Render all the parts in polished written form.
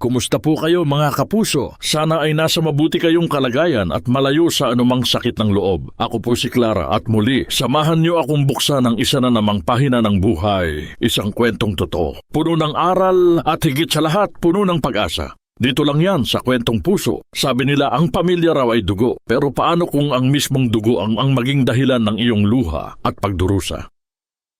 Kumusta po kayo mga kapuso? Sana ay nasa mabuti kayong kalagayan at malayo sa anumang sakit ng loob. Ako po si Clara at muli, samahan niyo akong buksan ang isa na namang pahina ng buhay. Isang kwentong totoo. Puno ng aral at higit sa lahat, puno ng pag-asa. Dito lang yan sa Kwentong Puso. Sabi nila ang pamilya raw ay dugo. Pero paano kung ang mismong dugo ang maging dahilan ng iyong luha at pagdurusa?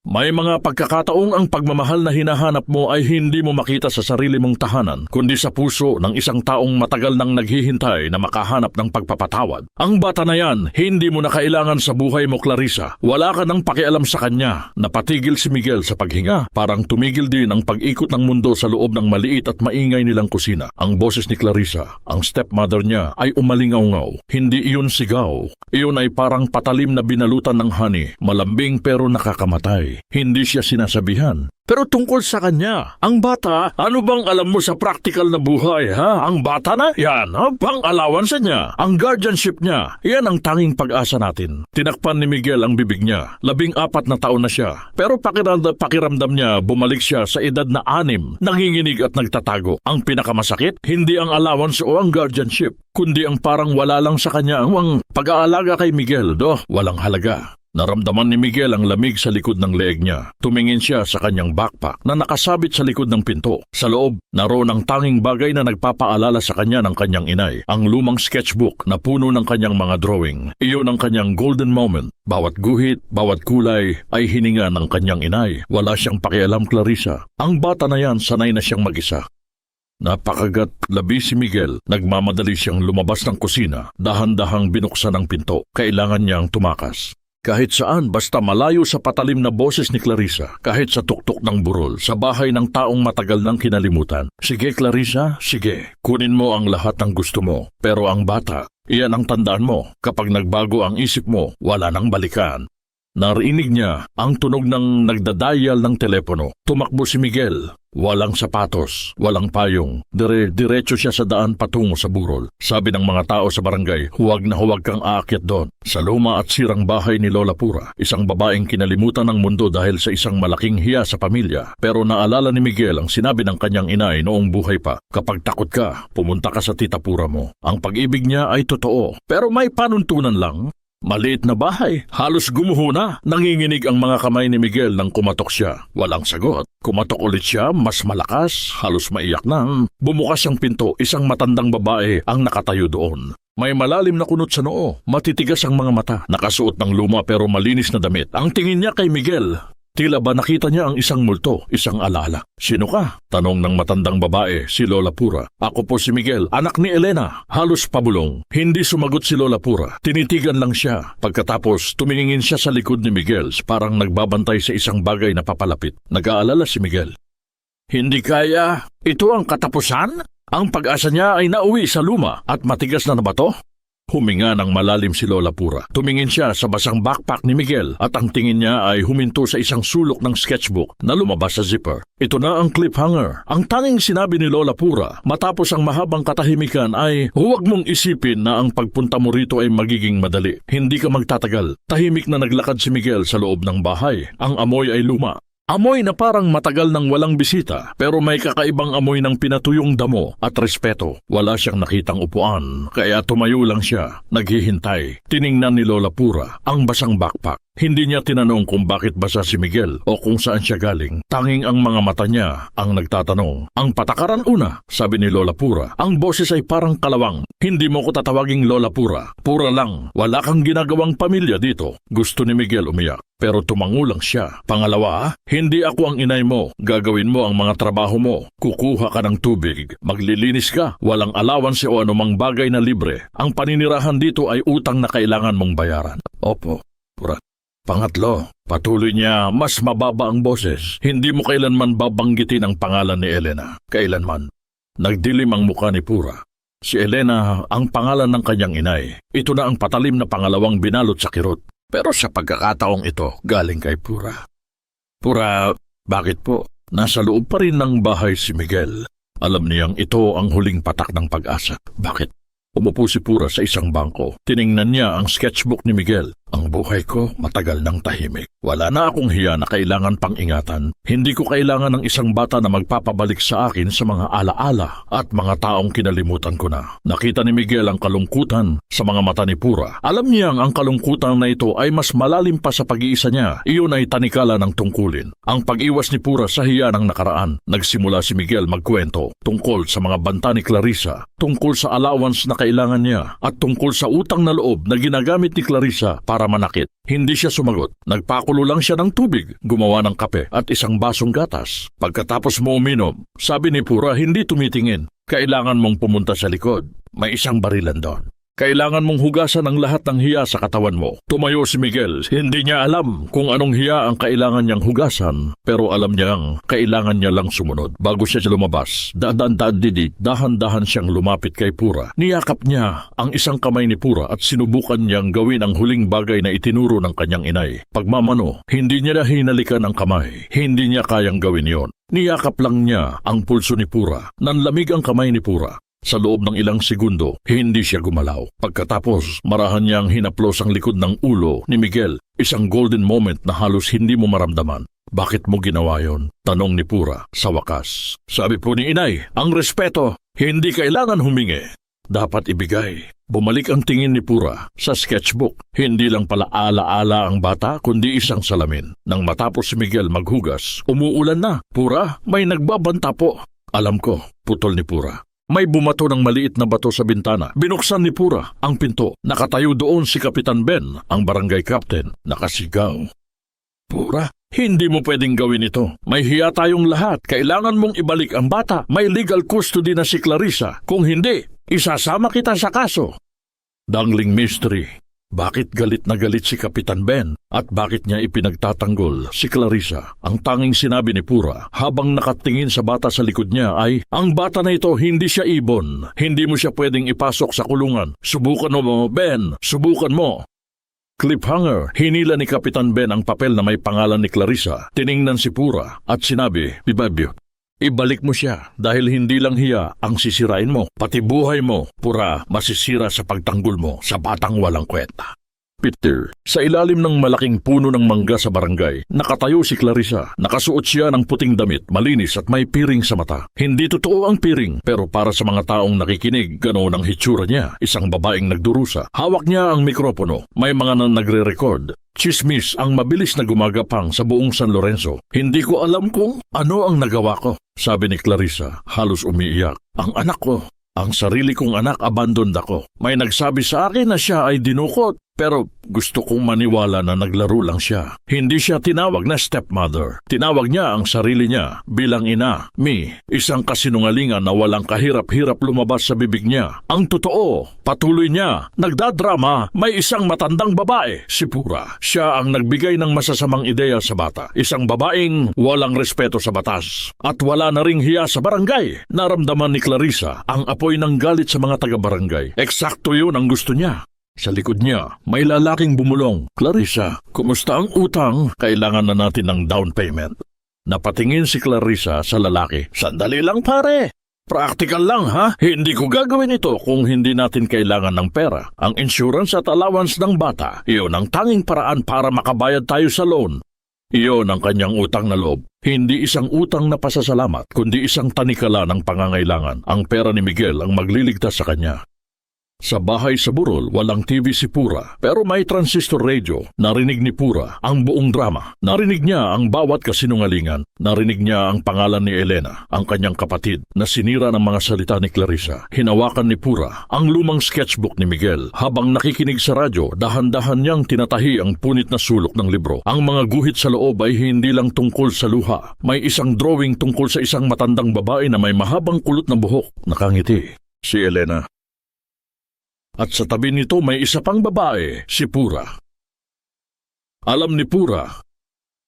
May mga pagkakataong ang pagmamahal na hinahanap mo ay hindi mo makita sa sarili mong tahanan, kundi sa puso ng isang taong matagal nang naghihintay na makahanap ng pagpapatawad. Ang bata na yan, hindi mo na kailangan sa buhay mo, Clarissa. Wala ka nang pakialam sa kanya. Napatigil si Miguel sa paghinga. Parang tumigil din ang pag-ikot ng mundo sa loob ng maliit at maingay nilang kusina. Ang boses ni Clarissa, ang stepmother niya, ay umalingaw-ngaw. Hindi iyon sigaw. Iyon ay parang patalim na binalutan ng honey, malambing pero nakakamatay. Hindi siya sinasabihan. Pero tungkol sa kanya, ang bata, ano bang alam mo sa practical na buhay, ha? Ang bata na, yan, ha? Pang-alawansa niya, ang guardianship niya, yan ang tanging pag-asa natin. Tinakpan ni Miguel ang bibig niya, 14 na taon na siya. Pero pakiramdam niya, bumalik siya sa edad na 6, nanginginig at nagtatago. Ang pinakamasakit, hindi ang allowance o ang guardianship, kundi ang parang wala lang sa kanya ang pag-aalaga kay Miguel, walang halaga. Naramdaman ni Miguel ang lamig sa likod ng leeg niya. Tumingin siya sa kanyang backpack na nakasabit sa likod ng pinto. Sa loob, naroon ang tanging bagay na nagpapaalala sa kanya ng kanyang inay. Ang lumang sketchbook na puno ng kanyang mga drawing. Iyon ang kanyang golden moment. Bawat guhit, bawat kulay ay hininga ng kanyang inay. Wala siyang pakialam, Clarissa. Ang bata na yan, sanay na siyang mag-isa. Napakagat labi si Miguel. Nagmamadali siyang lumabas ng kusina. Dahan-dahang binuksan ang pinto. Kailangan niyang tumakas. Kahit saan, basta malayo sa patalim na boses ni Clarissa, kahit sa tuktok ng burol, sa bahay ng taong matagal nang kinalimutan. Sige Clarissa, sige, kunin mo ang lahat ng gusto mo. Pero ang bata, iyan ang tandaan mo, kapag nagbago ang isip mo, wala nang balikan. Narinig niya ang tunog ng nagdadial ng telepono. Tumakbo si Miguel. Walang sapatos, walang payong. Diretso siya sa daan patungo sa burol. Sabi ng mga tao sa barangay, huwag na huwag kang aakyat doon. Sa luma at sirang bahay ni Lola Pura, isang babaeng kinalimutan ng mundo dahil sa isang malaking hiya sa pamilya. Pero naalala ni Miguel ang sinabi ng kanyang inay noong buhay pa. Kapag takot ka, pumunta ka sa tita Pura mo. Ang pag-ibig niya ay totoo, pero may panuntunan lang. Maliit na bahay, halos gumuho na. Nanginginig ang mga kamay ni Miguel nang kumatok siya. Walang sagot. Kumatok ulit siya, mas malakas, halos maiyak na. Bumukas ang pinto, isang matandang babae ang nakatayo doon. May malalim na kunot sa noo, matitigas ang mga mata. Nakasuot ng luma pero malinis na damit. Ang tingin niya kay Miguel, tila ba nakita niya ang isang multo, isang alala. Sino ka? Tanong ng matandang babae, si Lola Pura. Ako po si Miguel, anak ni Elena. Halos pabulong. Hindi sumagot si Lola Pura. Tinitigan lang siya. Pagkatapos, tumingin siya sa likod ni Miguel, parang nagbabantay sa isang bagay na papalapit. Nag-aalala si Miguel. Hindi kaya? Ito ang katapusan? Ang pag-asa niya ay nauwi sa luma at matigas na bato? Huminga ng malalim si Lola Pura. Tumingin siya sa basang backpack ni Miguel at ang tingin niya ay huminto sa isang sulok ng sketchbook na lumabas sa zipper. Ito na ang cliffhanger. Ang tanging sinabi ni Lola Pura matapos ang mahabang katahimikan ay, huwag mong isipin na ang pagpunta mo rito ay magiging madali. Hindi ka magtatagal. Tahimik na naglakad si Miguel sa loob ng bahay. Ang amoy ay luma. Amoy na parang matagal nang walang bisita, pero may kakaibang amoy ng pinatuyong damo at respeto. Wala siyang nakitang upuan, kaya tumayo lang siya, naghihintay. Tiningnan ni Lola Pura ang basang backpack. Hindi niya tinanong kung bakit basa si Miguel o kung saan siya galing. Tanging ang mga mata niya ang nagtatanong. Ang patakaran una, sabi ni Lola Pura. Ang boses ay parang kalawang. Hindi mo ko tatawaging Lola Pura. Pura lang. Wala kang ginagawang pamilya dito. Gusto ni Miguel umiyak. Pero tumango lang siya. Pangalawa, hindi ako ang inay mo. Gagawin mo ang mga trabaho mo. Kukuha ka ng tubig. Maglilinis ka. Walang allowance o anumang bagay na libre. Ang paninirahan dito ay utang na kailangan mong bayaran. Opo, Pura. Pangatlo, patuloy niya, mas mababa ang boses. Hindi mo kailanman babanggitin ang pangalan ni Elena. Kailanman. Nagdilim ang mukha ni Pura. Si Elena ang pangalan ng kanyang inay. Ito na ang patalim na pangalawang binalot sa kirot. Pero sa pagkakataong ito, galing kay Pura. Pura, bakit po? Nasa loob pa rin ng bahay si Miguel. Alam niyang ito ang huling patak ng pag-asa. Bakit? Umupo si Pura sa isang bangko. Tiningnan niya ang sketchbook ni Miguel. Ang buhay ko matagal nang tahimik. Wala na akong hiya na kailangan pang ingatan. Hindi ko kailangan ng isang bata na magpapabalik sa akin sa mga alaala at mga taong kinalimutan ko na. Nakita ni Miguel ang kalungkutan sa mga mata ni Pura. Alam niyang ang kalungkutan na ito ay mas malalim pa sa pag-iisa niya. Iyon ay tanikala ng tungkulin. Ang pag-iwas ni Pura sa hiya ng nakaraan. Nagsimula si Miguel magkwento tungkol sa mga banta ni Clarissa, tungkol sa allowance na kailangan niya, at tungkol sa utang na loob na ginagamit ni Clarissa para manakit. Hindi siya sumagot. Nagpakulo lang siya ng tubig, gumawa ng kape at isang basong gatas. Pagkatapos mo uminom, sabi ni Pura hindi tumitingin. Kailangan mong pumunta sa likod. May isang barilan doon. Kailangan mong hugasan ang lahat ng hiya sa katawan mo. Tumayo si Miguel. Hindi niya alam kung anong hiya ang kailangan niyang hugasan, pero alam niyang kailangan niya lang sumunod. Bago siya lumabas, dahan-dahan siyang lumapit kay Pura. Niyakap niya ang isang kamay ni Pura at sinubukan niyang gawin ang huling bagay na itinuro ng kanyang inay. Pagmamano, hindi niya hinalikan ang kamay. Hindi niya kayang gawin yon. Niyakap lang niya ang pulso ni Pura. Nanlamig ang kamay ni Pura. Sa loob ng ilang segundo, hindi siya gumalaw. Pagkatapos, marahan niyang hinaplos ang likod ng ulo ni Miguel. Isang golden moment na halos hindi mo maramdaman. Bakit mo ginawa yon? Tanong ni Pura sa wakas. Sabi po ni inay, ang respeto, hindi kailangan humingi. Dapat ibigay. Bumalik ang tingin ni Pura sa sketchbook. Hindi lang pala ala-ala ang bata, kundi isang salamin. Nang matapos si Miguel maghugas, umuulan na. Pura, may nagbabanta po. Alam ko, putol ni Pura. May bumato ng maliit na bato sa bintana. Binuksan ni Pura ang pinto. Nakatayo doon si Kapitan Ben, ang barangay captain. Nakasigaw. Pura, hindi mo pwedeng gawin ito. May hiya tayong lahat. Kailangan mong ibalik ang bata. May legal custody na si Clarissa. Kung hindi, isasama kita sa kaso. Dangling mystery. Bakit galit na galit si Kapitan Ben at bakit niya ipinagtatanggol si Clarissa? Ang tanging sinabi ni Pura habang nakatingin sa bata sa likod niya ay, ang bata na ito hindi siya ibon. Hindi mo siya pwedeng ipasok sa kulungan. Subukan mo, Ben. Subukan mo. Cliffhanger. Hinila ni Kapitan Ben ang papel na may pangalan ni Clarissa. Tiningnan si Pura at sinabi, Bibabyo, ibalik mo siya dahil hindi lang hiya ang sisirain mo, pati buhay mo, Pura, masisira sa pagtanggol mo sa batang walang kwenta. Peter, sa ilalim ng malaking puno ng mangga sa barangay, nakatayo si Clarissa. Nakasuot siya ng puting damit, malinis at may piring sa mata. Hindi totoo ang piring, pero para sa mga taong nakikinig, ganoon ang hitsura niya. Isang babaeng nagdurusa. Hawak niya ang mikropono. May mga nagre-record. Chismis ang mabilis na gumagapang sa buong San Lorenzo. Hindi ko alam kung ano ang nagawa ko, sabi ni Clarissa, halos umiiyak. Ang anak ko, ang sarili kong anak, abandoned ako. May nagsabi sa akin na siya ay dinukot, pero gusto kong maniwala na naglaro lang siya. Hindi siya tinawag na stepmother. Tinawag niya ang sarili niya bilang ina. Isang kasinungalingan na walang kahirap-hirap lumabas sa bibig niya. Ang totoo, patuloy niya, nagdadrama, may isang matandang babae, si Pura. Siya ang nagbigay ng masasamang ideya sa bata. Isang babaeng walang respeto sa batas. At wala na ring hiya sa barangay. Naramdaman ni Clarissa ang apoy ng galit sa mga taga-barangay. Eksakto yun ang gusto niya. Sa likod niya, may lalaking bumulong. Clarissa, kumusta ang utang? Kailangan na natin ng down payment. Napatingin si Clarissa sa lalaki. Sandali lang pare. Practical lang ha? Hindi ko gagawin ito kung hindi natin kailangan ng pera. Ang insurance at allowance ng bata, iyon ang tanging paraan para makabayad tayo sa loan. Iyon ang kanyang utang na loob. Hindi isang utang na pasasalamat, kundi isang tanikala ng pangangailangan. Ang pera ni Miguel ang magliligtas sa kanya. Sa bahay sa Burol, walang TV si Pura, pero may transistor radio. Narinig ni Pura ang buong drama. Narinig niya ang bawat kasinungalingan. Narinig niya ang pangalan ni Elena, ang kanyang kapatid, na sinira ng mga salita ni Clarissa. Hinawakan ni Pura ang lumang sketchbook ni Miguel. Habang nakikinig sa radyo, dahan-dahan niyang tinatahi ang punit na sulok ng libro. Ang mga guhit sa loob ay hindi lang tungkol sa luha. May isang drawing tungkol sa isang matandang babae na may mahabang kulot na buhok. Nakangiti. Si Elena. At sa tabi nito may isa pang babae, si Pura. Alam ni Pura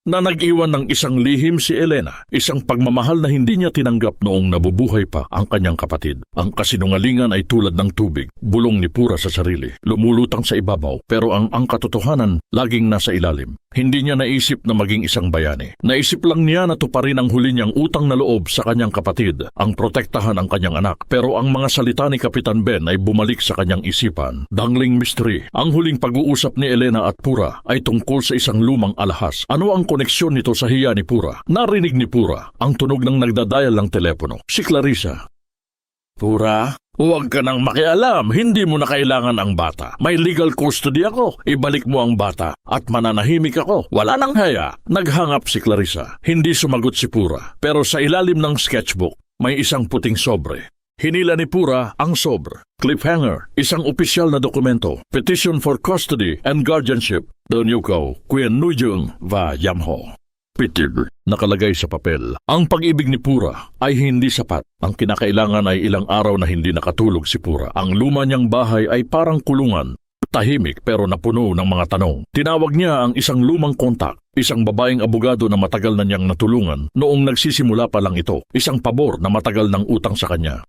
na nag-iwan ng isang lihim si Elena, isang pagmamahal na hindi niya tinanggap noong nabubuhay pa ang kanyang kapatid. Ang kasinungalingan ay tulad ng tubig, bulong ni Pura sa sarili, lumulutang sa ibabaw, pero ang katotohanan laging nasa ilalim. Hindi niya naisip na maging isang bayani. Naisip lang niya na tuparin ang huli niyang utang na loob sa kanyang kapatid, ang protektahan ang kanyang anak. Pero ang mga salita ni Kapitan Ben ay bumalik sa kanyang isipan. Dangling mystery. Ang huling pag-uusap ni Elena at Pura ay tungkol sa isang lumang alahas. Ano ang koneksyon nito sa hiya ni Pura? Narinig ni Pura ang tunog ng nagdadial ng telepono. Si Clarissa. Pura, huwag ka nang makialam, hindi mo na kailangan ang bata. May legal custody ako, ibalik mo ang bata. At mananahimik ako, wala nang haya. Naghangap si Clarissa. Hindi sumagot si Pura, pero sa ilalim ng sketchbook, may isang puting sobre. Hinila ni Pura ang sobre. Cliffhanger, isang opisyal na dokumento. Petition for custody and guardianship. Donyukaw, Queen Nujung va Yamho. Pitig, nakalagay sa papel. Ang pag-ibig ni Pura ay hindi sapat. Ang kinakailangan ay ilang araw na hindi nakatulog si Pura. Ang luma niyang bahay ay parang kulungan. Tahimik pero napuno ng mga tanong. Tinawag niya ang isang lumang kontak, isang babaeng abogado na matagal na niyang natulungan noong nagsisimula pa lang ito. Isang pabor na matagal ng utang sa kanya.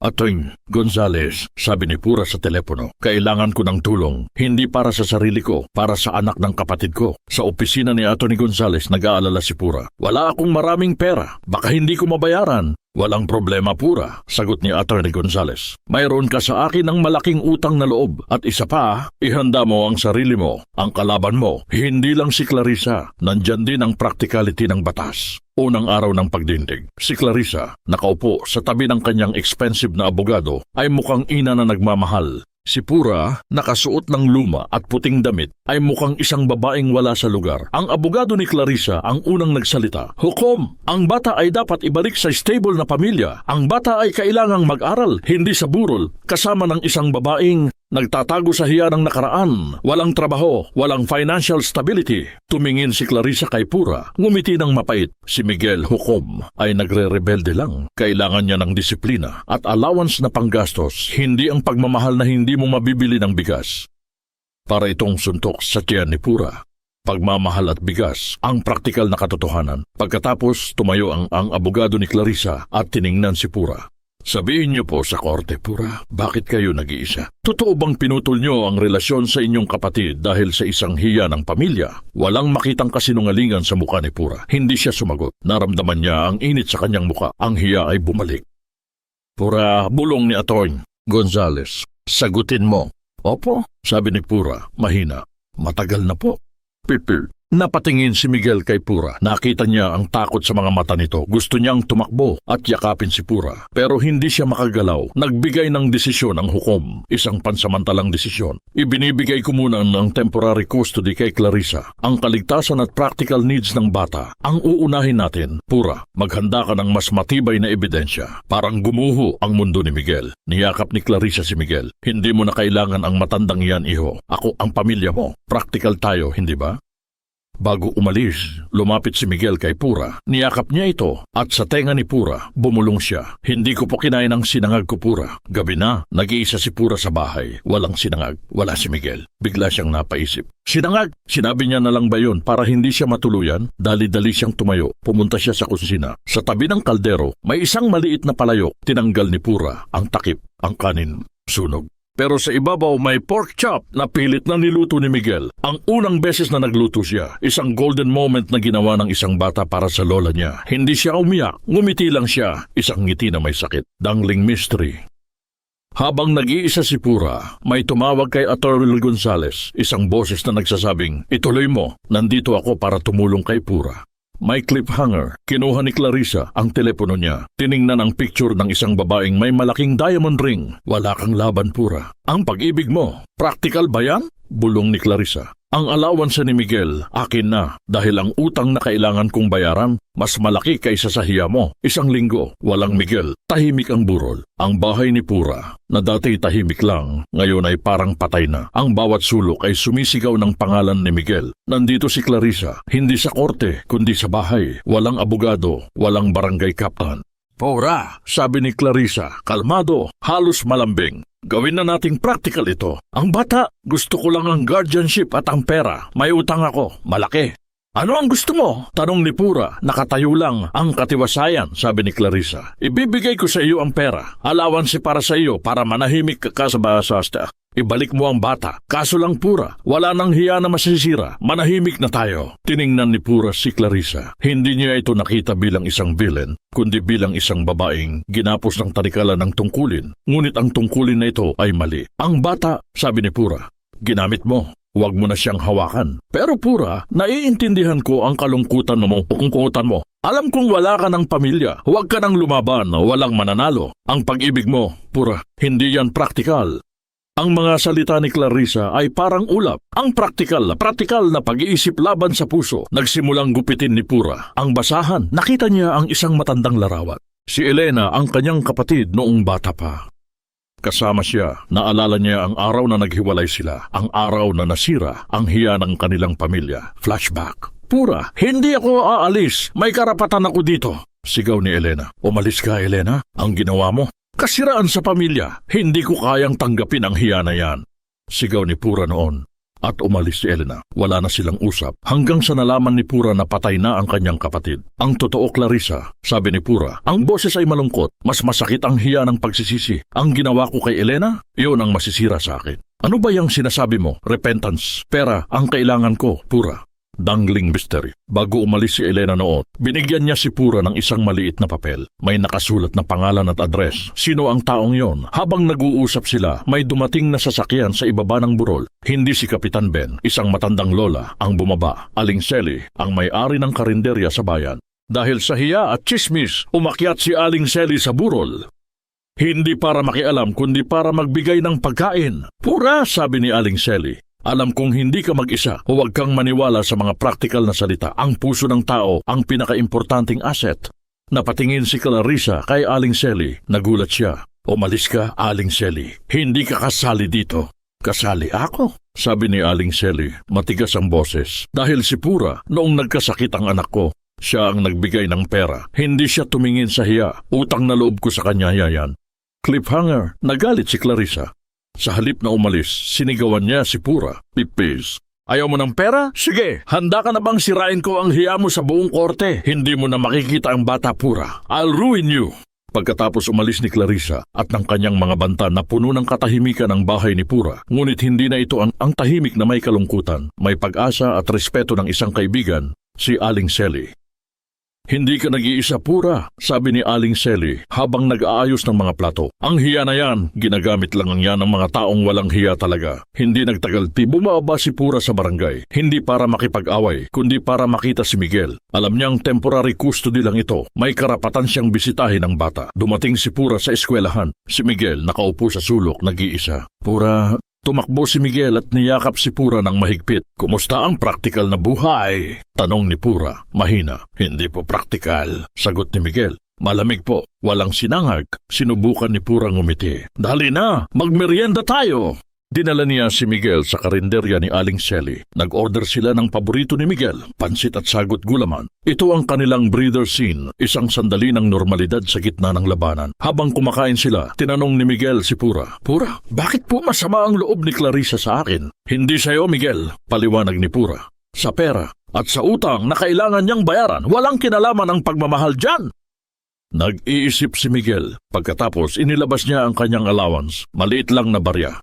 Atty. Gonzales, sabi ni Pura sa telepono, kailangan ko ng tulong. Hindi para sa sarili ko, para sa anak ng kapatid ko. Sa opisina ni Atty. Gonzales, nag-aalala si Pura. Wala akong maraming pera, baka hindi ko mabayaran. Walang problema, Pura, sagot ni Atty. Gonzales. Mayroon ka sa akin ng malaking utang na loob. At isa pa, ihanda mo ang sarili mo, ang kalaban mo. Hindi lang si Clarissa, nandyan din ang practicality ng batas. Unang araw ng pagdindig, si Clarissa, nakaupo sa tabi ng kanyang expensive na abogado, ay mukhang ina na nagmamahal. Si Pura, nakasuot ng luma at puting damit, ay mukhang isang babaeng wala sa lugar. Ang abogado ni Clarissa ang unang nagsalita. Hukom, ang bata ay dapat ibalik sa stable na pamilya. Ang bata ay kailangang mag-aral, hindi sa burol, kasama ng isang babaeng nagtatago sa hiya ng nakaraan, walang trabaho, walang financial stability. Tumingin si Clarissa kay Pura, ngumiti ng mapait. Si Miguel Hukom ay nagre-rebelde lang. Kailangan niya ng disiplina at allowance na panggastos, hindi ang pagmamahal na hindi mo mabibili ng bigas. Para itong suntok sa tiyan ni Pura. Pagmamahal at bigas, ang praktikal na katotohanan. Pagkatapos, tumayo ang abogado ni Clarissa at tiningnan si Pura. Sabihin niyo po sa korte, Pura, bakit kayo nag-iisa? Totoo bang pinutol niyo ang relasyon sa inyong kapatid dahil sa isang hiya ng pamilya? Walang makitang kasinungalingan sa mukha ni Pura. Hindi siya sumagot. Naramdaman niya ang init sa kanyang mukha. Ang hiya ay bumalik. Pura, bulong ni Atty. Gonzales. Sagutin mo. Opo, sabi ni Pura, mahina. Matagal na po. Pipil. Napatingin si Miguel kay Pura. Nakita niya ang takot sa mga mata nito. Gusto niyang tumakbo at yakapin si Pura. Pero hindi siya makagalaw. Nagbigay ng desisyon ang hukom. Isang pansamantalang desisyon. Ibinibigay ko muna ng temporary custody kay Clarissa. Ang kaligtasan at practical needs ng bata. Ang uunahin natin. Pura, maghanda ka ng mas matibay na ebidensya. Parang gumuho ang mundo ni Miguel. Niyakap ni Clarissa si Miguel. Hindi mo na kailangan ang matandang iyan, iho. Ako ang pamilya mo. Practical tayo, hindi ba? Bago umalis, lumapit si Miguel kay Pura. Niyakap niya ito at sa tenga ni Pura, bumulong siya. Hindi ko po kinain ang sinangag ko, Pura. Gabi na, nag-iisa si Pura sa bahay. Walang sinangag, wala si Miguel. Bigla siyang napaisip. Sinangag! Sinabi niya na lang ba yun para hindi siya matuluyan? Dali-dali siyang tumayo. Pumunta siya sa kusina. Sa tabi ng kaldero, may isang maliit na palayok. Tinanggal ni Pura ang takip, ang kanin, sunog. Pero sa ibabaw may pork chop na pilit na niluto ni Miguel. Ang unang beses na nagluto siya, isang golden moment na ginawa ng isang bata para sa lola niya. Hindi siya umiyak, ngumiti lang siya, isang ngiti na may sakit. Dangling mystery. Habang nag-iisa si Pura, may tumawag kay Atty. Gonzales, isang boses na nagsasabing, ituloy mo, nandito ako para tumulong kay Pura. May cliffhanger. Kinuha ni Clarissa ang telepono niya. Tiningnan ang picture ng isang babaeng may malaking diamond ring. Wala kang laban, Pura. Ang pag-ibig mo, practical ba yan? Bulong ni Clarissa. Ang allowance ni Miguel, akin na dahil ang utang na kailangan kong bayaran, mas malaki kaysa sa hiya mo. Isang linggo, walang Miguel, tahimik ang burol. Ang bahay ni Pura, na dati tahimik lang, ngayon ay parang patay na. Ang bawat sulok ay sumisigaw ng pangalan ni Miguel. Nandito si Clarissa, hindi sa korte, kundi sa bahay. Walang abogado, walang barangay captain. Pura, sabi ni Clarissa, kalmado, halos malambing. Gawin na nating practical ito. Ang bata, gusto ko lang ang guardianship at ang pera. May utang ako, malaki. Ano ang gusto mo? Tanong ni Pura, nakatayo lang ang katiwasayan, sabi ni Clarissa. Ibibigay ko sa iyo ang pera. Allowance para sa iyo para manahimik ka sa basasta. Ibalik mo ang bata. Kaso lang Pura, wala nang hiya na masisira. Manahimik na tayo. Tiningnan ni Pura si Clarissa. Hindi niya ito nakita bilang isang villain, kundi bilang isang babaeng ginapos ng talikalan ng tungkulin. Ngunit ang tungkulin na ito ay mali. Ang bata, sabi ni Pura, ginamit mo. Huwag mo na siyang hawakan. Pero Pura, naiintindihan ko ang kalungkutan mo o kungkutan mo. Alam kong wala ka ng pamilya. Huwag ka nang lumaban o walang mananalo. Ang pag-ibig mo, Pura, hindi yan praktikal. Ang mga salita ni Clarissa ay parang ulap. Ang praktikal na pag-iisip laban sa puso. Nagsimulang gupitin ni Pura. Ang basahan, nakita niya ang isang matandang larawan. Si Elena ang kanyang kapatid noong bata pa. Kasama siya, naalala niya ang araw na naghiwalay sila, ang araw na nasira ang hiya ng kanilang pamilya. Flashback. Pura, hindi ako aalis. May karapatan ako dito. Sigaw ni Elena. Umalis ka, Elena. Ang ginawa mo, kasiraan sa pamilya. Hindi ko kayang tanggapin ang hiya na yan. Sigaw ni Pura noon. At umalis si Elena. Wala na silang usap hanggang sa nalaman ni Pura na patay na ang kanyang kapatid. Ang totoo, Clarissa, sabi ni Pura, ang boses ay malungkot. Mas masakit ang hiya ng pagsisisi. Ang ginawa ko kay Elena, iyon ang masisira sa akin. Ano ba yung sinasabi mo? Repentance. Pera ang kailangan ko, Pura. Dangling mystery. Bago umalis si Elena noon, binigyan niya si Pura ng isang maliit na papel. May nakasulat na pangalan at address. Sino ang taong yon? Habang nag-uusap sila, may dumating na sasakyan sa ibaba ng burol. Hindi si Kapitan Ben, isang matandang lola, ang bumaba. Aling Sally, ang may-ari ng karinderya sa bayan. Dahil sa hiya at chismis, umakyat si Aling Sally sa burol. Hindi para makialam, kundi para magbigay ng pagkain. Pura, sabi ni Aling Sally. Alam kong hindi ka mag-isa. Huwag kang maniwala sa mga praktikal na salita. Ang puso ng tao ang pinaka-importanting asset. Napatingin si Clarissa kay Aling Sally. Nagulat siya. Umalis ka, Aling Sally. Hindi ka kasali dito. Kasali ako? Sabi ni Aling Sally. Matigas ang boses. Dahil si Pura, noong nagkasakit ang anak ko, siya ang nagbigay ng pera. Hindi siya tumingin sa hiya. Utang na loob ko sa kanya yan. Cliffhanger. Nagalit si Clarissa. Sa halip na umalis, sinigawan niya si Pura. Pipis. Ayaw mo ng pera? Sige, handa ka na bang sirain ko ang hiya mo sa buong korte? Hindi mo na makikita ang bata, Pura. I'll ruin you. Pagkatapos umalis ni Clarissa at ng kanyang mga banta na puno ng katahimikan ang bahay ni Pura, ngunit hindi na ito ang tahimik na may kalungkutan, may pag-asa at respeto ng isang kaibigan, si Aling Sally. Hindi ka nag-iisa, Pura, sabi ni Aling Sally habang nag-aayos ng mga plato. Ang hiya na yan, ginagamit lang ang yan ng mga taong walang hiya talaga. Hindi nagtagal, bumaba si Pura sa barangay. Hindi para makipag-away, kundi para makita si Miguel. Alam niyang temporary custody lang ito. May karapatan siyang bisitahin ang bata. Dumating si Pura sa eskwelahan. Si Miguel nakaupo sa sulok, nag-iisa. Pura... Tumakbo si Miguel at niyakap si Pura ng mahigpit. Kumusta ang praktikal na buhay? Tanong ni Pura. Mahina. Hindi po praktikal. Sagot ni Miguel. Malamig po. Walang sinangag. Sinubukan ni Pura ngumiti. Dali na! Magmerienda tayo! Dinala niya si Miguel sa karinderya ni Aling Sally. Nag-order sila ng paborito ni Miguel, pansit at sagot gulaman. Ito ang kanilang breather scene, isang sandali ng normalidad sa gitna ng labanan. Habang kumakain sila, tinanong ni Miguel si Pura. Pura, bakit po masama ang loob ni Clarissa sa akin? Hindi sa'yo, Miguel, paliwanag ni Pura. Sa pera at sa utang na kailangan niyang bayaran, walang kinalaman ang pagmamahal dyan. Nag-iisip si Miguel. Pagkatapos, inilabas niya ang kanyang allowance, maliit lang na barya.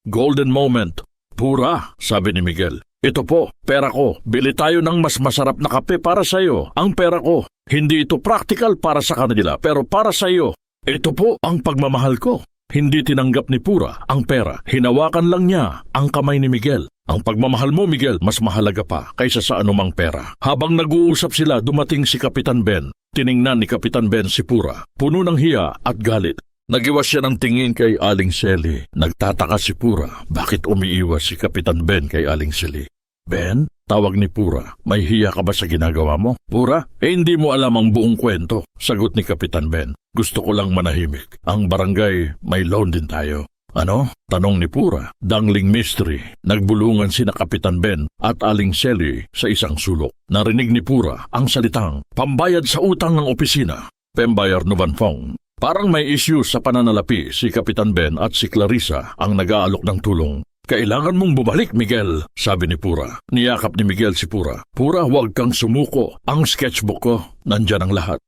Golden moment. Pura, sabi ni Miguel. Ito po, pera ko. Bili tayo ng mas masarap na kape para sa iyo. Ang pera ko. Hindi ito practical para sa kanila, pero para sa iyo. Ito po ang pagmamahal ko. Hindi tinanggap ni Pura ang pera. Hinawakan lang niya ang kamay ni Miguel. Ang pagmamahal mo, Miguel, mas mahalaga pa kaysa sa anumang pera. Habang nag-uusap sila, dumating si Kapitan Ben. Tiningnan ni Kapitan Ben si Pura, puno ng hiya at galit. Nagiwas siya ng tingin kay Aling Sally. Nagtataka si Pura. Bakit umiiwas si Kapitan Ben kay Aling Sally? Ben? Tawag ni Pura. May hiya ka ba sa ginagawa mo? Pura? Hindi mo alam ang buong kwento. Sagot ni Kapitan Ben. Gusto ko lang manahimik. Ang barangay, may loan din tayo. Ano? Tanong ni Pura. Dangling mystery. Nagbulungan sina Kapitan Ben at Aling Sally sa isang sulok. Narinig ni Pura ang salitang, pambayad sa utang ng opisina. Pembayar Nubanfong. Parang may issue sa pananalapi si Kapitan Ben at si Clarissa ang nag-aalok ng tulong. Kailangan mong bumalik, Miguel, sabi ni Pura. Niyakap ni Miguel si Pura. Pura, huwag kang sumuko. Ang sketchbook ko, nandyan ang lahat.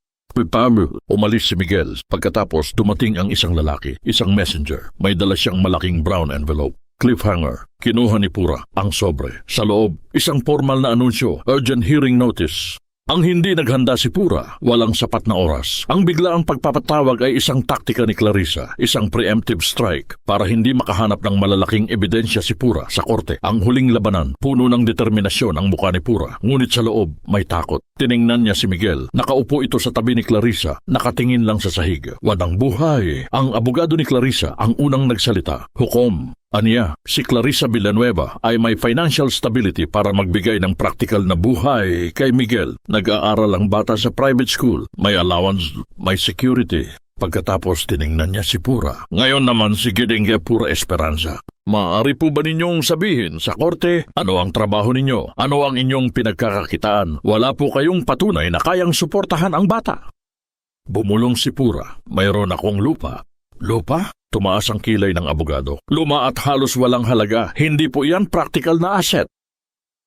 Umalis si Miguel. Pagkatapos dumating ang isang lalaki, isang messenger. May dala siyang malaking brown envelope. Cliffhanger. Kinuha ni Pura ang sobre. Sa loob, isang formal na anunsyo, urgent hearing notice. Ang hindi naghanda si Pura, walang sapat na oras. Ang biglaang pagpapatawag ay isang taktika ni Clarissa, isang preemptive strike para hindi makahanap ng malalaking ebidensya si Pura sa korte. Ang huling labanan, puno ng determinasyon ang mukha ni Pura, ngunit sa loob may takot. Tiningnan niya si Miguel, nakaupo ito sa tabi ni Clarissa, nakatingin lang sa sahig. Wadang buhay. Ang abogado ni Clarissa ang unang nagsalita. Hukom. Aniya, si Clarissa Villanueva ay may financial stability para magbigay ng practical na buhay kay Miguel. Nag-aaral ang bata sa private school, may allowance, may security. Pagkatapos tiningnan niya si Pura. Ngayon naman si Gidingge Pura Esperanza. Maaari po ba ninyong sabihin sa korte ano ang trabaho ninyo? Ano ang inyong pinagkakakitaan? Wala po kayong patunay na kayang suportahan ang bata. Bumulong si Pura. Mayroon akong lupa. Lupa? Tumaas ang kilay ng abogado. Luma at halos walang halaga. Hindi po yan practical na asset.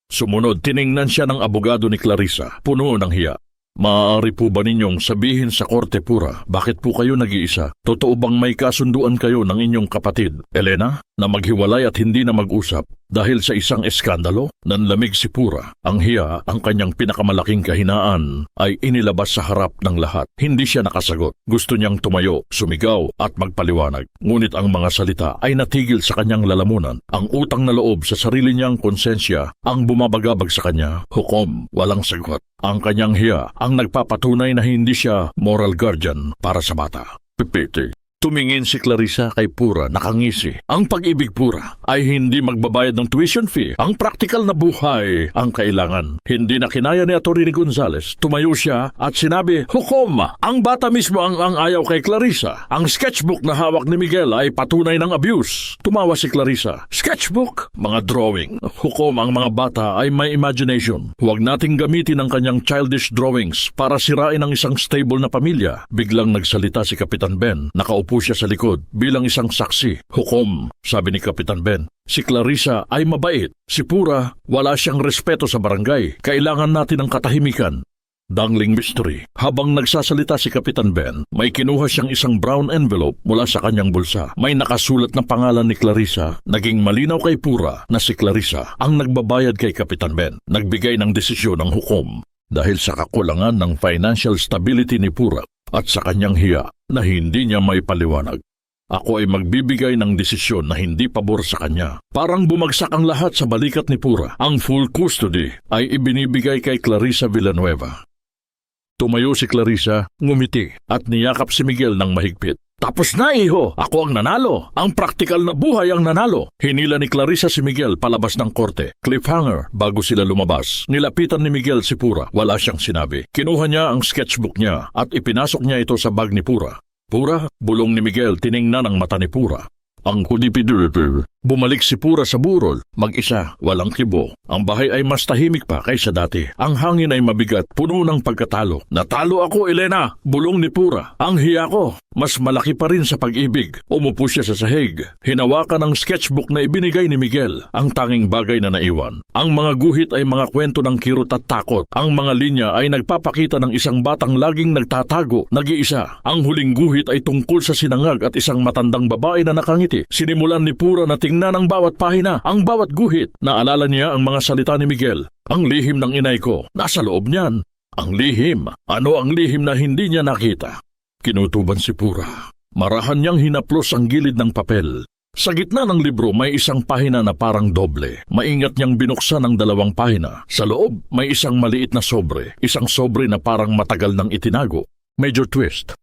Sumunod, tiningnan siya ng abogado ni Clarissa. Puno ng hiya. Maaari po ba ninyong sabihin sa korte, Pura, bakit po kayo nag-iisa? Totoo bang may kasunduan kayo ng inyong kapatid, Elena, na maghiwalay at hindi na mag-usap? Dahil sa isang eskandalo, nanlamig si Pura. Ang hiya, ang kanyang pinakamalaking kahinaan, ay inilabas sa harap ng lahat. Hindi siya nakasagot. Gusto niyang tumayo, sumigaw at magpaliwanag. Ngunit ang mga salita ay natigil sa kanyang lalamunan. Ang utang na loob sa sarili niyang konsensya ang bumabagabag sa kanya. Hukom, walang sagot. Ang kanyang hiya ang nagpapatunay na hindi siya moral guardian para sa bata. Pipiti. Tumingin si Clarissa kay Pura, nakangisi. Ang pag-ibig, Pura, ay hindi magbabayad ng tuition fee. Ang practical na buhay ang kailangan. Hindi na kinaya ni Atty. Gonzales. Tumayo siya at sinabi, Hukom! Ang bata mismo ang ayaw kay Clarissa. Ang sketchbook na hawak ni Miguel ay patunay ng abuse. Tumawa si Clarissa. Sketchbook? Mga drawing. Hukom, ang mga bata ay may imagination. Huwag nating gamitin ang kanyang childish drawings para sirain ang isang stable na pamilya. Biglang nagsalita si Kapitan Ben. Nakaupo siya sa likod bilang isang saksi. Hukom, sabi ni Kapitan Ben. Si Clarissa ay mabait. Si Pura, wala siyang respeto sa barangay. Kailangan natin ng katahimikan. Dangling mystery. Habang nagsasalita si Kapitan Ben, may kinuha siyang isang brown envelope mula sa kanyang bulsa. May nakasulat na pangalan ni Clarissa. Naging malinaw kay Pura na si Clarissa ang nagbabayad kay Kapitan Ben. Nagbigay ng desisyon ng hukom dahil sa kakulangan ng financial stability ni Pura at sa kanyang hiya na hindi niya may paliwanag. Ako ay magbibigay ng desisyon na hindi pabor sa kanya. Parang bumagsak ang lahat sa balikat ni Pura. Ang full custody ay ibinibigay kay Clarissa Villanueva. Tumayo si Clarissa, ngumiti at niyakap si Miguel ng mahigpit. Tapos na, iho! Ako ang nanalo! Ang praktikal na buhay ang nanalo! Hinila ni Clarissa si Miguel palabas ng korte. Cliffhanger, bago sila lumabas. Nilapitan ni Miguel si Pura. Wala siyang sinabi. Kinuha niya ang sketchbook niya at ipinasok niya ito sa bag ni Pura. Pura, bulong ni Miguel, tiningnan ang mata ni Pura. Ang kudipidur. Bumalik si Pura sa burol, mag-isa, walang kibo. Ang bahay ay mas tahimik pa kaysa dati. Ang hangin ay mabigat, puno ng pagkatalo. Natalo ako, Elena! Bulong ni Pura. Ang hiya ko, mas malaki pa rin sa pag-ibig. Umupo siya sa sahig. Hinawakan ang sketchbook na ibinigay ni Miguel, ang tanging bagay na naiwan. Ang mga guhit ay mga kwento ng kirot at takot. Ang mga linya ay nagpapakita ng isang batang laging nagtatago, nag-iisa. Ang huling guhit ay tungkol sa sinangag at isang matandang babae na nakangiti. Sinimulan ni Pura na tingnan ang bawat pahina, ang bawat guhit. Naalala niya ang mga salita ni Miguel. Ang lihim ng inay ko, nasa loob niyan. Ang lihim. Ano ang lihim na hindi niya nakita? Kinutuban si Pura. Marahan niyang hinaplos ang gilid ng papel. Sa gitna ng libro may isang pahina na parang doble. Maingat niyang binuksan ang 2 pahina. Sa loob may isang maliit na sobre. Isang sobre na parang matagal nang itinago. Major twist.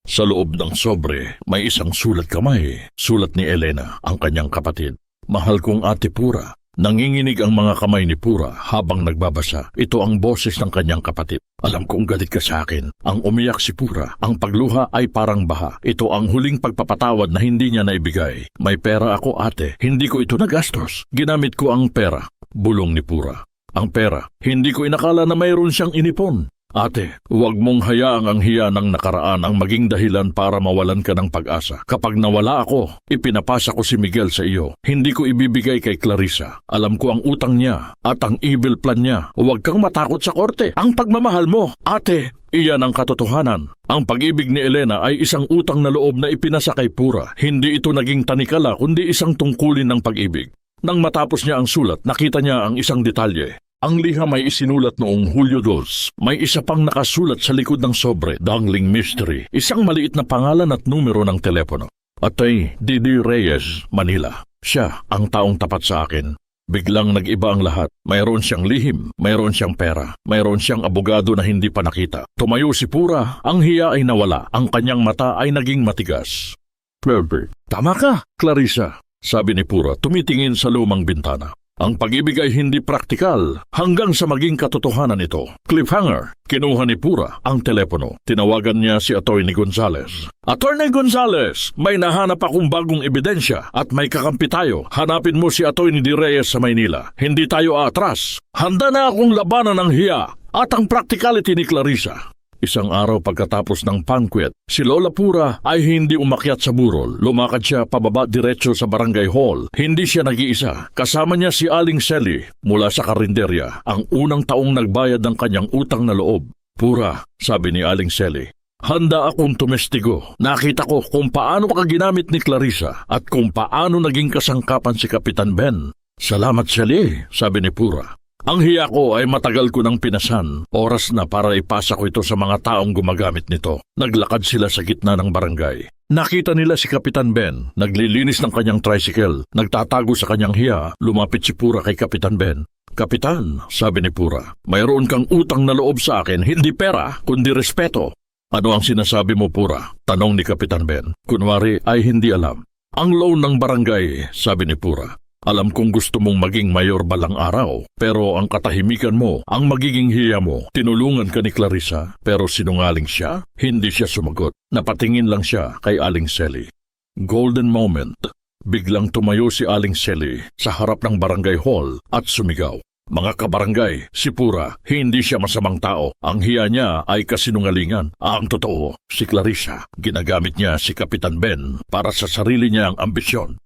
Sa loob ng sobre, may isang sulat kamay. Sulat ni Elena, ang kanyang kapatid. Mahal kong Ate Pura. Nanginginig ang mga kamay ni Pura habang nagbabasa. Ito ang boses ng kanyang kapatid. Alam kong galit ka sa akin. Ang umiyak si Pura. Ang pagluha ay parang baha. Ito ang huling pagpapatawad na hindi niya naibigay. May pera ako, ate. Hindi ko ito nagastos. Ginamit ko ang pera. Bulong ni Pura. Ang pera. Hindi ko inakala na mayroon siyang inipon. Ate, huwag mong hayaang ang hiya ng nakaraan ang maging dahilan para mawalan ka ng pag-asa. Kapag nawala ako, ipinapasa ko si Miguel sa iyo. Hindi ko ibibigay kay Clarissa. Alam ko ang utang niya at ang evil plan niya. Huwag kang matakot sa korte. Ang pagmamahal mo, ate, iyan ang katotohanan. Ang pag-ibig ni Elena ay isang utang na loob na ipinasa kay Pura. Hindi ito naging tanikala kundi isang tungkulin ng pag-ibig. Nang matapos niya ang sulat, nakita niya ang isang detalye. Ang liham ay isinulat noong Hulyo 2. May isa pang nakasulat sa likod ng sobre, Dangling Mystery. Isang maliit na pangalan at numero ng telepono. At ay Didi Reyes, Manila. Siya ang taong tapat sa akin. Biglang nag-iba ang lahat. Mayroon siyang lihim, mayroon siyang pera, mayroon siyang abogado na hindi pa nakita. Tumayo si Pura, ang hiya ay nawala, ang kanyang mata ay naging matigas. Perfect. Tama ka, Clarissa, sabi ni Pura, tumitingin sa lumang bintana. Ang pag-ibig ay hindi praktikal hanggang sa maging katotohanan ito. Cliffhanger. Kinuha ni Pura ang telepono. Tinawagan niya si Atty. Gonzales. Atty. Gonzales, may nahanap akong bagong ebidensya at may kakampi tayo. Hanapin mo si Atty. De Reyes sa Maynila. Hindi tayo atras. Handa na akong labanan ng hiya at ang practicality ni Clarissa. Isang araw pagkatapos ng banquet, si Lola Pura ay hindi umakyat sa burol. Lumakad siya pababa diretso sa barangay hall. Hindi siya nag-iisa. Kasama niya si Aling Sally mula sa karinderya, ang unang taong nagbayad ng kanyang utang na loob. Pura, sabi ni Aling Sally, handa akong tumestigo. Nakita ko kung paano ka ginamit ni Clarissa at kung paano naging kasangkapan si Kapitan Ben. Salamat, Sally, sabi ni Pura. Ang hiya ko ay matagal ko nang pinasan. Oras na para ipasa ko ito sa mga taong gumagamit nito. Naglakad sila sa gitna ng barangay. Nakita nila si Kapitan Ben, naglilinis ng kanyang tricycle. Nagtatago sa kanyang hiya, lumapit si Pura kay Kapitan Ben. Kapitan, sabi ni Pura, mayroon kang utang na loob sa akin, hindi pera, kundi respeto. Ano ang sinasabi mo, Pura? Tanong ni Kapitan Ben. Kunwari ay hindi alam. Ang loan ng barangay, sabi ni Pura. Alam kong gusto mong maging mayor balang araw, pero ang katahimikan mo, ang magiging hiya mo. Tinulungan ka ni Clarissa, pero sinungaling siya? Hindi siya sumagot. Napatingin lang siya kay Aling Sally. Golden moment. Biglang tumayo si Aling Sally sa harap ng barangay hall at sumigaw. Mga kabarangay, si Pura, hindi siya masamang tao. Ang hiya niya ay kasinungalingan. Ang totoo, si Clarissa, ginagamit niya si Kapitan Ben para sa sarili niyang ambisyon.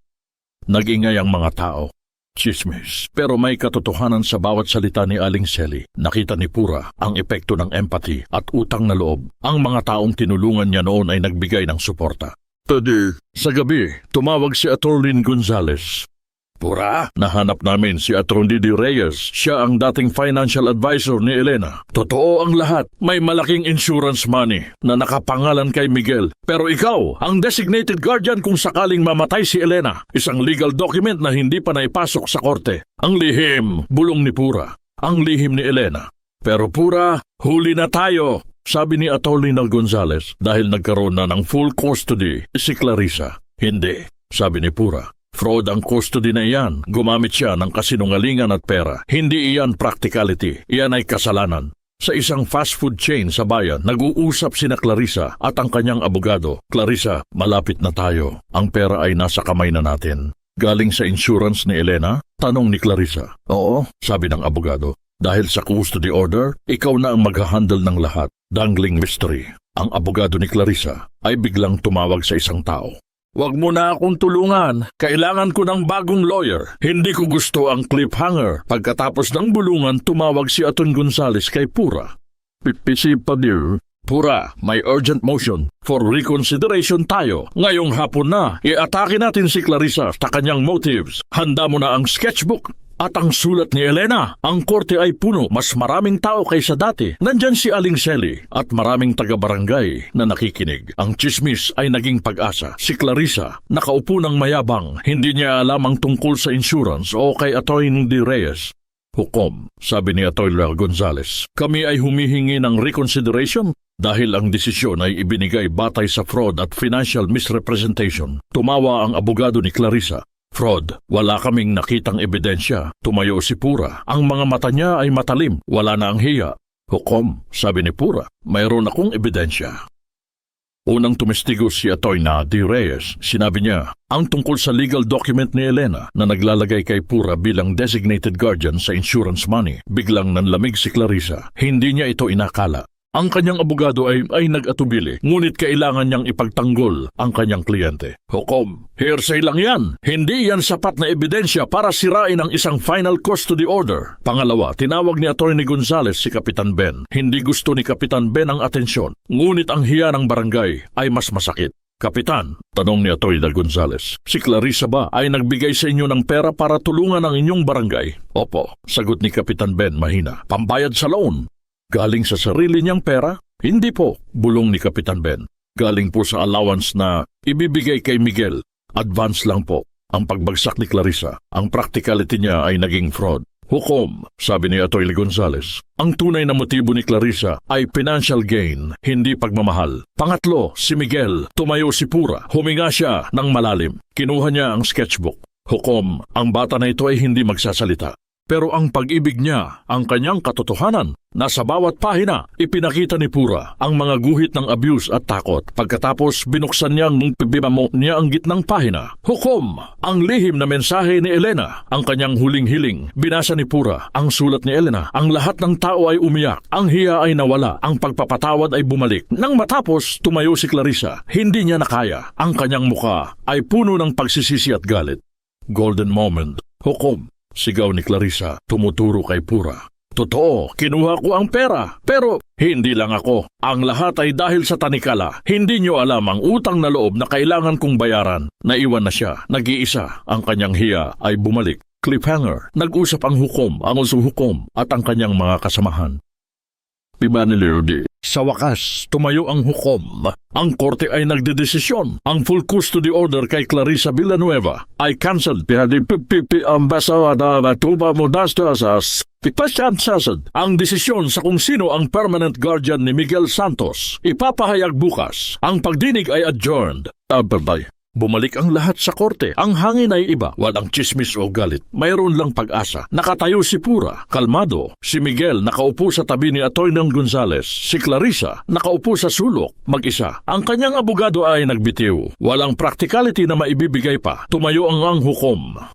Nag-ingay ang mga tao. Chismis. Pero may katotohanan sa bawat salita ni Aling Sally. Nakita ni Pura ang epekto ng empathy at utang na loob. Ang mga taong tinulungan niya noon ay nagbigay ng suporta. Sa gabi, tumawag si Atty. Gonzales. Pura, nahanap namin si Atty. De Reyes. Siya ang dating financial advisor ni Elena. Totoo ang lahat. May malaking insurance money na nakapangalan kay Miguel. Pero ikaw, ang designated guardian kung sakaling mamatay si Elena. Isang legal document na hindi pa naipasok sa korte. Ang lihim, bulong ni Pura. Ang lihim ni Elena. Pero Pura, huli na tayo, sabi ni Atty. Gonzales dahil nagkaroon na ng full custody si Clarissa. Hindi, sabi ni Pura. Fraud ang custody na iyan. Gumamit siya ng kasinungalingan at pera. Hindi iyan practicality. Iyan ay kasalanan. Sa isang fast food chain sa bayan, nag-uusap sina Clarissa at ang kanyang abogado. Clarissa, malapit na tayo. Ang pera ay nasa kamay na natin. Galing sa insurance ni Elena? Tanong ni Clarissa. Oo, sabi ng abogado. Dahil sa custody order, ikaw na ang mag-handle ng lahat. Dangling mystery. Ang abogado ni Clarissa ay biglang tumawag sa isang tao. Huwag mo na akong tulungan. Kailangan ko ng bagong lawyer. Hindi ko gusto ang cliffhanger. Pagkatapos ng bulungan, tumawag si Atty. Gonzales kay Pura. Pipisipa dear. Pura, may urgent motion. For reconsideration tayo. Ngayong hapon na, i-atake natin si Clarissa sa kanyang motives. Handa mo na ang sketchbook. At ang sulat ni Elena, ang korte ay puno, mas maraming tao kaysa dati. Nandyan si Aling Sally at maraming taga-barangay na nakikinig. Ang chismis ay naging pag-asa. Si Clarissa, nakaupo ng mayabang, hindi niya alam ang tungkol sa insurance o kay Atty. De Reyes. Hukom, sabi ni Atty. Gonzales, kami ay humihingi ng reconsideration dahil ang desisyon ay ibinigay batay sa fraud at financial misrepresentation. Tumawa ang abogado ni Clarissa. Fraud, wala kaming nakitang ebidensya. Tumayo si Pura. Ang mga mata niya ay matalim. Wala na ang hiya. Hukom, sabi ni Pura, mayroon akong ebidensya. Unang tumestigo si Atty. De Reyes. Sinabi niya, ang tungkol sa legal document ni Elena na naglalagay kay Pura bilang designated guardian sa insurance money. Biglang nanlamig si Clarissa. Hindi niya ito inakala. Ang kanyang abogado ay nag-atubili, ngunit kailangan niyang ipagtanggol ang kanyang kliyente. Hukom, hearsay lang yan. Hindi yan sapat na ebidensya para sirain ang isang final custody order. Pangalawa, tinawag ni Atty. Gonzales si Kapitan Ben. Hindi gusto ni Kapitan Ben ang atensyon, ngunit ang hiya ng barangay ay mas masakit. Kapitan, tanong ni Atty. Gonzales, si Clarissa ba ay nagbigay sa inyo ng pera para tulungan ang inyong barangay? Opo, sagot ni Kapitan Ben mahina. Pambayad sa loan. Galing sa sarili niyang pera? Hindi po, bulong ni Kapitan Ben. Galing po sa allowance na ibibigay kay Miguel. Advance lang po. Ang pagbagsak ni Clarissa, ang practicality niya ay naging fraud. Hukom, sabi ni Atty. Gonzales, ang tunay na motibo ni Clarissa ay financial gain, hindi pagmamahal. Pangatlo, si Miguel, tumayo si Pura, huminga siya ng malalim. Kinuha niya ang sketchbook. Hukom, ang bata na ito ay hindi magsasalita. Pero ang pag-ibig niya, ang kanyang katotohanan, nasa bawat pahina, ipinakita ni Pura ang mga guhit ng abuse at takot. Pagkatapos binuksan niya ng pibimamo niya ang gitnang pahina. Hukom, ang lihim na mensahe ni Elena, ang kanyang huling hiling. Binasa ni Pura ang sulat ni Elena. Ang lahat ng tao ay umiyak, ang hiya ay nawala, ang pagpapatawad ay bumalik. Nang matapos, tumayo si Clarissa. Hindi niya nakaya. Ang kanyang muka ay puno ng pagsisisi at galit. Golden moment. Hukom, sigaw ni Clarissa, tumuturo kay Pura. Totoo, kinuha ko ang pera. Pero hindi lang ako. Ang lahat ay dahil sa tanikala. Hindi niyo alam ang utang na loob na kailangan kong bayaran. Naiwan na siya, nag-iisa. Ang kanyang hiya ay bumalik. Cliffhanger, nag-usap ang hukom, ang usuhukom at ang kanyang mga kasamahan. Pibanilirdi. Sa wakas, tumayo ang hukom. Ang korte ay nagdedesisyon. Ang full custody order kay Clarissa Villanueva ay cancelled. Ang desisyon sa kung sino ang permanent guardian ni Miguel Santos ipapahayag bukas. Ang pagdinig ay adjourned. Bumalik ang lahat sa korte. Ang hangin ay iba. Walang chismis o galit. Mayroon lang pag-asa. Nakatayo si Pura, kalmado. Si Miguel nakaupo sa tabi ni Atty. Gonzales. Si Clarissa nakaupo sa sulok, mag-isa. Ang kanyang abogado ay nagbitiw. Walang practicality na maibibigay pa. Tumayo ang hukom.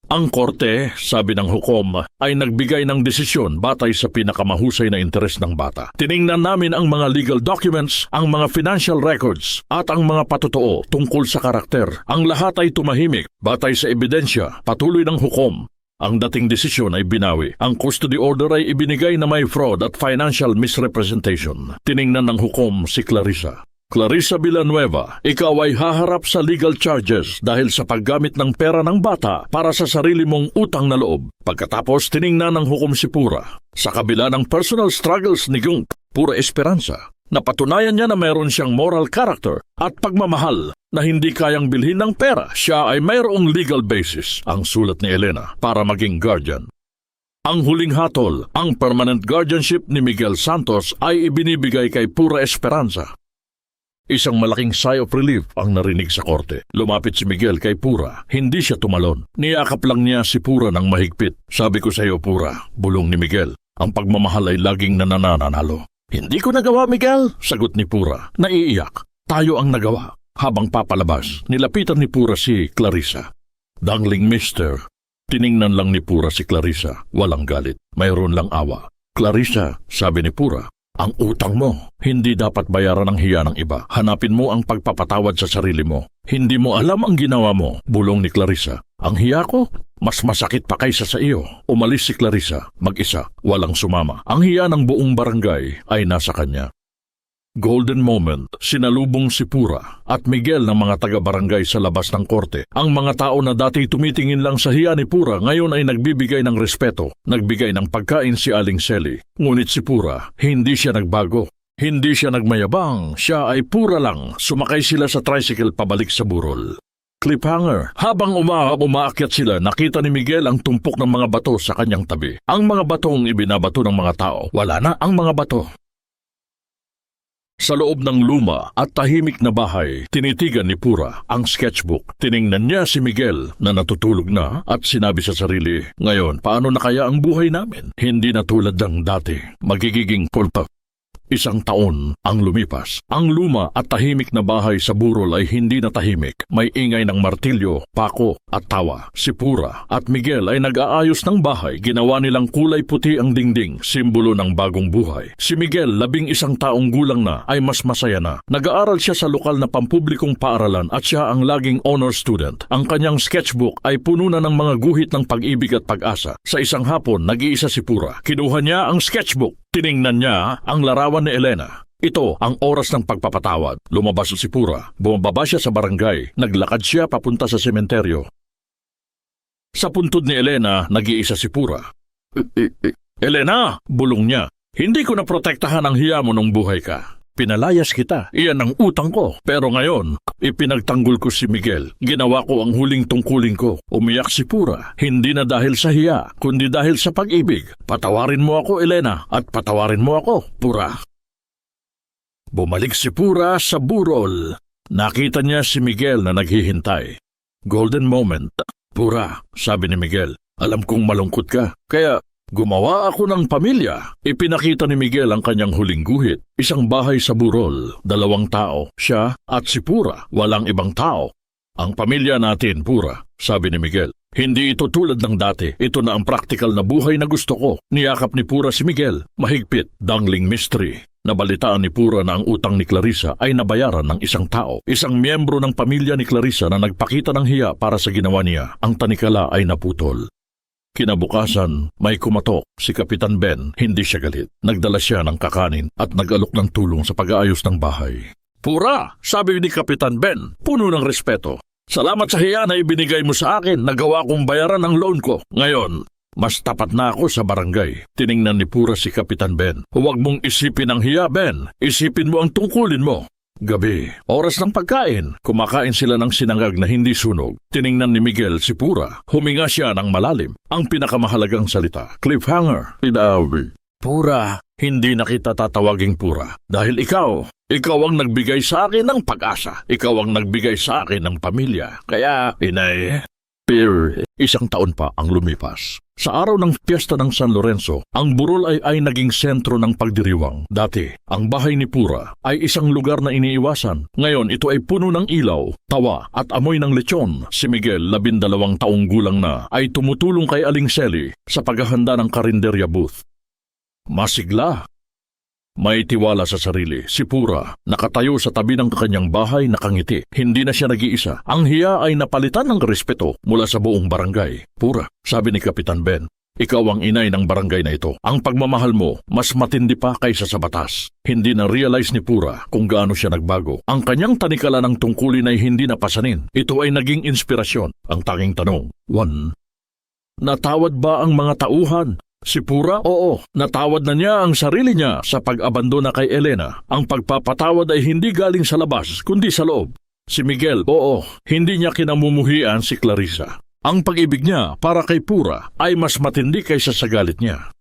Ang korte, sabi ng hukom, ay nagbigay ng desisyon batay sa pinakamahusay na interes ng bata. Tiningnan namin ang mga legal documents, ang mga financial records, at ang mga patotoo tungkol sa karakter. Ang lahat ay tumahimik batay sa ebidensya, patuloy ng hukom. Ang dating desisyon ay binawi. Ang custody order ay ibinigay na may fraud at financial misrepresentation. Tiningnan ng hukom si Clarissa. Clarissa Villanueva, ikaw ay haharap sa legal charges dahil sa paggamit ng pera ng bata para sa sarili mong utang na loob. Pagkatapos tiningnan ng hukom si Pura. Sa kabila ng personal struggles ni Pura Esperanza, napatunayan niya na mayroon siyang moral character at pagmamahal na hindi kayang bilhin ng pera. Siya ay mayroong legal basis, ang sulat ni Elena, para maging guardian. Ang huling hatol, ang permanent guardianship ni Miguel Santos ay ibinibigay kay Pura Esperanza. Isang malaking sigh of relief ang narinig sa korte. Lumapit si Miguel kay Pura. Hindi siya tumalon. Niyakap lang niya si Pura ng mahigpit. Sabi ko sa iyo, Pura, bulong ni Miguel, ang pagmamahal ay laging nananalo. Hindi ko nagawa, Miguel, sagot ni Pura. Naiiyak. Tayo ang nagawa. Habang papalabas, nilapitan ni Pura si Clarissa. Dangling mister. Tiningnan lang ni Pura si Clarissa. Walang galit. Mayroon lang awa. Clarissa, sabi ni Pura, ang utang mo, hindi dapat bayaran ng hiya ng iba. Hanapin mo ang pagpapatawad sa sarili mo. Hindi mo alam ang ginawa mo, bulong ni Clarissa. Ang hiya ko, mas masakit pa kaysa sa iyo. Umalis si Clarissa, mag-isa, walang sumama. Ang hiya ng buong barangay ay nasa kanya. Golden moment, sinalubong si Pura at Miguel ng mga taga-barangay sa labas ng korte. Ang mga tao na dati tumitingin lang sa hiya ni Pura ngayon ay nagbibigay ng respeto. Nagbigay ng pagkain si Aling Sally. Ngunit si Pura, hindi siya nagbago. Hindi siya nagmayabang, siya ay Pura lang. Sumakay sila sa tricycle pabalik sa burol. Cliffhanger, habang umaakyat sila, nakita ni Miguel ang tumpok ng mga bato sa kanyang tabi. Ang mga batong ibinabato ng mga tao, wala na ang mga bato. Sa loob ng luma at tahimik na bahay, tinitigan ni Pura ang sketchbook. Tiningnan niya si Miguel na natutulog na at sinabi sa sarili, ngayon, paano na kaya ang buhay namin? Hindi na tulad ng dati. Magiging pulpa. 1 taon ang lumipas. Ang luma at tahimik na bahay sa burol ay hindi na tahimik. May ingay ng martilyo, pako at tawa. Si Pura at Miguel ay nag-aayos ng bahay. Ginawa nilang kulay puti ang dingding, simbolo ng bagong buhay. Si Miguel, 11 taong gulang na, ay mas masaya na. Nag-aaral siya sa lokal na pampublikong paaralan at siya ang laging honor student. Ang kanyang sketchbook ay puno na ng mga guhit ng pag-ibig at pag-asa. Sa isang hapon, nag-iisa si Pura. Kinuha niya ang sketchbook. Tiningnan niya ang larawan ni Elena. Ito ang oras ng pagpapatawad. Lumabas si Pura. Bumababa siya sa barangay. Naglakad siya papunta sa sementeryo. Sa puntod ni Elena, nag-iisa si Pura. Elena! Bulong niya. Hindi ko na protektahan ang hiya mo nung buhay ka. Pinalayas kita. Iyan ang utang ko. Pero ngayon, ipinagtanggol ko si Miguel. Ginawa ko ang huling tungkulin ko. Umiyak si Pura. Hindi na dahil sa hiya, kundi dahil sa pag-ibig. Patawarin mo ako, Elena, at patawarin mo ako, Pura. Bumalik si Pura sa burol. Nakita niya si Miguel na naghihintay. Golden moment. Pura, sabi ni Miguel, alam kong malungkot ka. Kaya gumawa ako ng pamilya. Ipinakita ni Miguel ang kanyang huling guhit. Isang bahay sa burol, 2 tao, siya at si Pura, walang ibang tao. Ang pamilya natin, Pura, sabi ni Miguel. Hindi ito tulad ng dati. Ito na ang praktikal na buhay na gusto ko. Niyakap ni Pura si Miguel. Mahigpit, dangling mystery. Nabalitaan ni Pura na ang utang ni Clarissa ay nabayaran ng isang tao. Isang miyembro ng pamilya ni Clarissa na nagpakita ng hiya para sa ginawa niya. Ang tanikala ay naputol. Kinabukasan, may kumatok si Kapitan Ben. Hindi siya galit. Nagdala siya ng kakanin at nag-alok ng tulong sa pag-aayos ng bahay. Pura, sabi ni Kapitan Ben, puno ng respeto. Salamat sa hiya na ibinigay mo sa akin. Nagawa kong bayaran ang loan ko. Ngayon, mas tapat na ako sa barangay. Tiningnan ni Pura si Kapitan Ben. Huwag mong isipin ang hiya, Ben. Isipin mo ang tungkulin mo. Gabi, oras ng pagkain. Kumakain sila ng sinangag na hindi sunog. Tiningnan ni Miguel si Pura. Huminga siya ng malalim. Ang pinakamahalagang salita, cliffhanger. Pinawi. Pura, hindi na kita tatawaging Pura. Dahil ikaw ang nagbigay sa akin ng pag-asa. Ikaw ang nagbigay sa akin ng pamilya. Kaya, inay, 1 taon pa ang lumipas. Sa araw ng piyesta ng San Lorenzo, ang burol ay naging sentro ng pagdiriwang. Dati, ang bahay ni Pura ay isang lugar na iniiwasan. Ngayon, ito ay puno ng ilaw, tawa at amoy ng lechon. Si Miguel, 12 taong gulang na, ay tumutulong kay Aling Sally sa paghahanda ng karinderya booth. Masigla. May tiwala sa sarili. Si Pura, nakatayo sa tabi ng kanyang bahay, nakangiti. Hindi na siya nag-iisa. Ang hiya ay napalitan ng respeto mula sa buong barangay. Pura, sabi ni Kapitan Ben, ikaw ang inay ng barangay na ito. Ang pagmamahal mo, mas matindi pa kaysa sa batas. Hindi na-realize ni Pura kung gaano siya nagbago. Ang kanyang tanikala ng tungkulin ay hindi napasanin. Ito ay naging inspirasyon. Ang tanging tanong, 1. Natawad ba ang mga tauhan? Si Pura, oo, natawad na niya ang sarili niya sa pag-abandona kay Elena. Ang pagpapatawad ay hindi galing sa labas, kundi sa loob. Si Miguel, oo, hindi niya kinamumuhian si Clarissa. Ang pag-ibig niya para kay Pura ay mas matindi kaysa sa galit niya.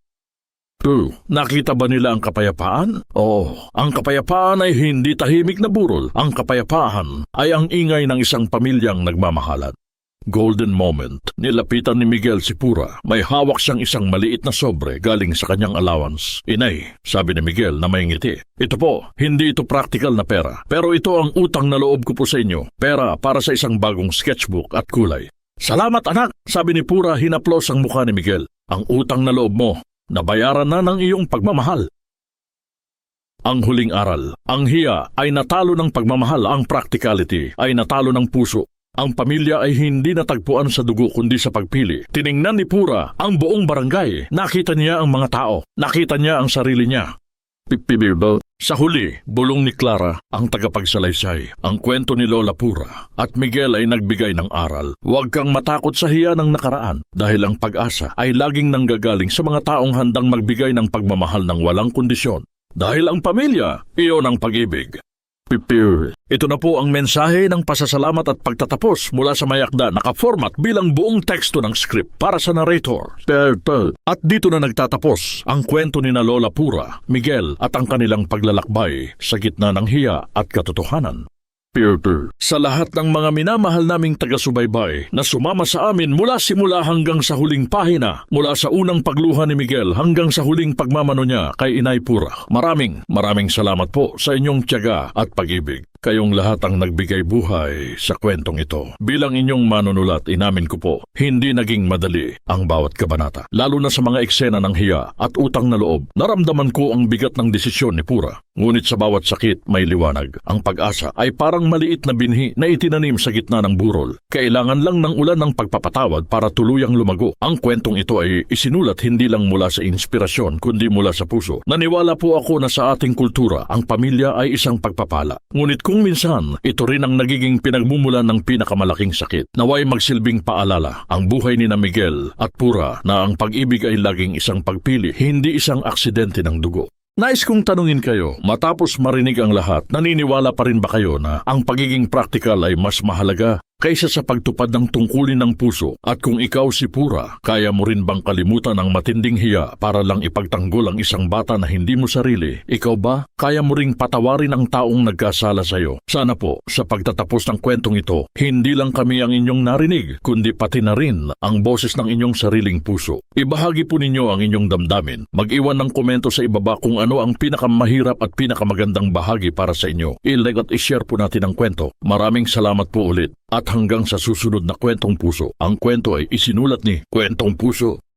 2. Nakita ba nila ang kapayapaan? Oo, ang kapayapaan ay hindi tahimik na burol. Ang kapayapaan ay ang ingay ng isang pamilyang nagmamahalan. Golden moment. Nilapitan ni Miguel si Pura. May hawak siyang isang maliit na sobre galing sa kanyang allowance. Inay, sabi ni Miguel na may ngiti. Ito po, hindi ito practical na pera. Pero ito ang utang na loob ko po sa inyo. Pera para sa isang bagong sketchbook at kulay. Salamat anak, sabi ni Pura, hinaplos ang mukha ni Miguel. Ang utang na loob mo, nabayaran na ng iyong pagmamahal. Ang huling aral. Ang hiya ay natalo ng pagmamahal. Ang practicality ay natalo ng puso. Ang pamilya ay hindi natagpuan sa dugo kundi sa pagpili. Tiningnan ni Pura ang buong barangay. Nakita niya ang mga tao. Nakita niya ang sarili niya. Pipibirbo. Sa huli, bulong ni Clara ang tagapagsalaysay. Ang kwento ni Lola Pura at Miguel ay nagbigay ng aral. Huwag kang matakot sa hiya ng nakaraan dahil ang pag-asa ay laging nanggagaling sa mga taong handang magbigay ng pagmamahal ng walang kondisyon. Dahil ang pamilya, iyon ang pag-ibig. Ito na po ang mensahe ng pasasalamat at pagtatapos mula sa mayakda nakaformat bilang buong teksto ng script para sa narrator. At dito na nagtatapos ang kwento ni na Lola Pura, Miguel at ang kanilang paglalakbay sa gitna ng hiya at katotohanan. Peter, sa lahat ng mga minamahal naming taga-subaybay na sumama sa amin mula simula hanggang sa huling pahina, mula sa unang pagluha ni Miguel hanggang sa huling pagmamano niya kay Inay Pura. Maraming salamat po sa inyong tiyaga at pag-ibig. Kayong lahat ang nagbigay buhay sa kwentong ito. Bilang inyong manunulat, inamin ko po, hindi naging madali ang bawat kabanata. Lalo na sa mga eksena ng hiya at utang na loob, naramdaman ko ang bigat ng desisyon ni Pura. Ngunit sa bawat sakit may liwanag. Ang pag-asa ay parang maliit na binhi na itinanim sa gitna ng burol. Kailangan lang ng ulan ng pagpapatawad para tuluyang lumago. Ang kwentong ito ay isinulat hindi lang mula sa inspirasyon kundi mula sa puso. Naniwala po ako na sa ating kultura, ang pamilya ay isang pagpapala. Ngunit kung minsan, ito rin ang nagiging pinagmumulan ng pinakamalaking sakit. Naway magsilbing paalala ang buhay ni na Miguel at Pura na ang pag-ibig ay laging isang pagpili, hindi isang aksidente ng dugo. Nais kong tanungin kayo, matapos marinig ang lahat, naniniwala pa rin ba kayo na ang pagiging praktikal ay mas mahalaga kaysa sa pagtupad ng tungkulin ng puso? At kung ikaw si Pura, kaya mo rin bang kalimutan ang matinding hiya para lang ipagtanggol ang isang bata na hindi mo sarili? Ikaw ba, kaya mo ring patawarin ang taong nagkasala sa iyo? Sana po, sa pagtatapos ng kwentong ito, hindi lang kami ang inyong narinig, kundi pati na rin ang boses ng inyong sariling puso. Ibahagi po ninyo ang inyong damdamin. Mag-iwan ng komento sa ibaba kung ano ang pinakamahirap at pinakamagandang bahagi para sa inyo. I-like at i-share po natin ang kwento. Maraming salamat po ulit. At hanggang sa susunod na Kwentong Puso. Ang kwento ay isinulat ni Kwentong Puso.